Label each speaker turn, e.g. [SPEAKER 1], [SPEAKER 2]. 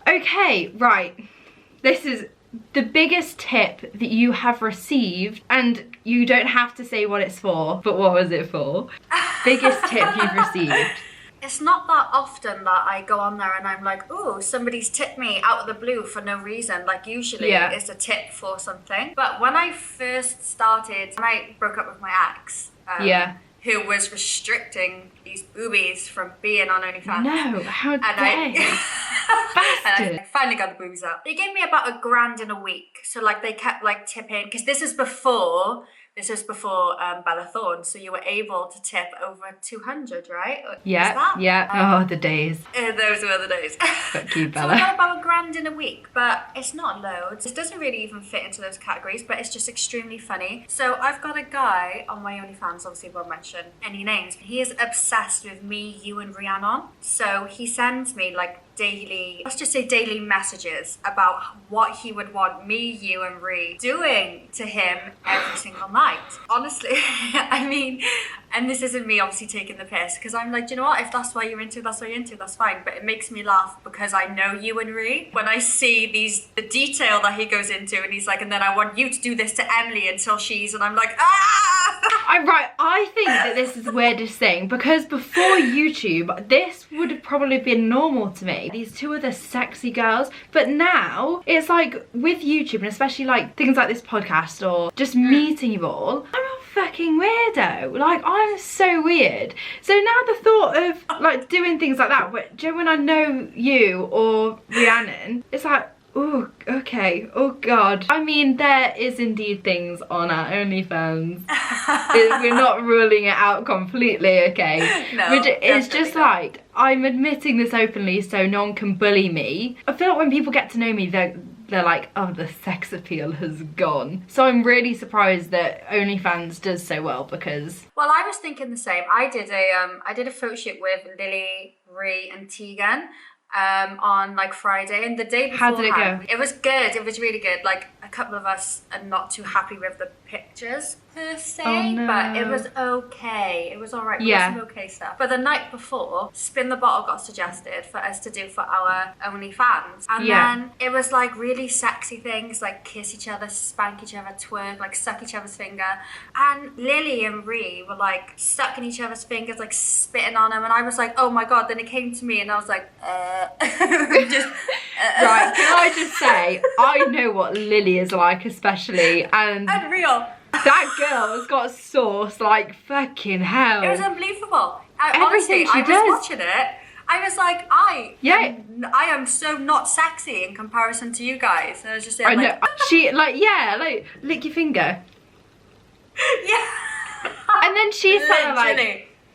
[SPEAKER 1] Okay, right. This is the biggest tip that you have received, and you don't have to say what it's for, but what was it for? Biggest tip you've received.
[SPEAKER 2] It's not that often that I go on there and I'm like, ooh, somebody's tipped me out of the blue for no reason. Like usually it's a tip for something. But when I first started, when I broke up with my ex, who was restricting these boobies from being on OnlyFans.
[SPEAKER 1] No, how dare you?
[SPEAKER 2] Bastard. And I finally got the boobies out. They gave me about $1,000 in a week. So like they kept like tipping, because this was before Bella Thorne, so you were able to tip over 200, right?
[SPEAKER 1] Yeah. Oh, the days.
[SPEAKER 2] Those were the days.
[SPEAKER 1] Fuck you, Bella.
[SPEAKER 2] So I got about $1,000 in a week, but it's not loads. It doesn't really even fit into those categories, but it's just extremely funny. So I've got a guy on my OnlyFans, obviously won't mention any names. He is obsessed with me, you, and Rhiannon. So he sends me like daily messages about what he would want me, you, and Ree doing to him every single night. Honestly, I mean, and this isn't me obviously taking the piss, because I'm like, do you know what? If that's why you're into, that's fine. But it makes me laugh because I know you and Ree. When I see the detail that he goes into, and he's like, and then I want you to do this to Emily until she's, and I'm like, ah!
[SPEAKER 1] I think that this is the weirdest thing, because before YouTube, this would have probably been normal to me. These two are the sexy girls, but now it's like with YouTube, and especially like things like this podcast or just meeting you all, I'm a fucking weirdo. Like, I'm so weird. So now the thought of like doing things like that, but do you know when I know you or Rhiannon, it's like, oh, okay, oh god. I mean, there is indeed things on our OnlyFans. We're not ruling it out completely, okay?
[SPEAKER 2] No,
[SPEAKER 1] it's just
[SPEAKER 2] not.
[SPEAKER 1] like, I'm admitting this openly so no one can bully me. I feel like when people get to know me, they're like, oh, the sex appeal has gone. So I'm really surprised that OnlyFans does so well, because...
[SPEAKER 2] Well, I was thinking the same. I did a photo shoot with Lily, Ree, and Tegan on like Friday, and the day before.
[SPEAKER 1] How did it go?
[SPEAKER 2] It was good. It was really good. Like, a couple of us are not too happy with the pictures per se, but it was okay. It was all right.
[SPEAKER 1] Yeah.
[SPEAKER 2] Some okay stuff. But the night before, Spin the Bottle got suggested for us to do for our OnlyFans, and then it was like really sexy things, like kiss each other, spank each other, twerk, like suck each other's finger. And Lily and Ree were like stuck in each other's fingers, like spitting on them, and I was like, oh my god. Then it came to me, and I was like,
[SPEAKER 1] Right, can I just say, I know what Lily is like, especially, and
[SPEAKER 2] unreal.
[SPEAKER 1] That girl's got sauce like fucking hell.
[SPEAKER 2] It was unbelievable.
[SPEAKER 1] Everything
[SPEAKER 2] honestly,
[SPEAKER 1] she
[SPEAKER 2] I was
[SPEAKER 1] does.
[SPEAKER 2] watching it. I was like, I am so not sexy in comparison to you guys. And I was just saying, like,
[SPEAKER 1] she like lick your finger.
[SPEAKER 2] Yeah.
[SPEAKER 1] And then she's kind of like,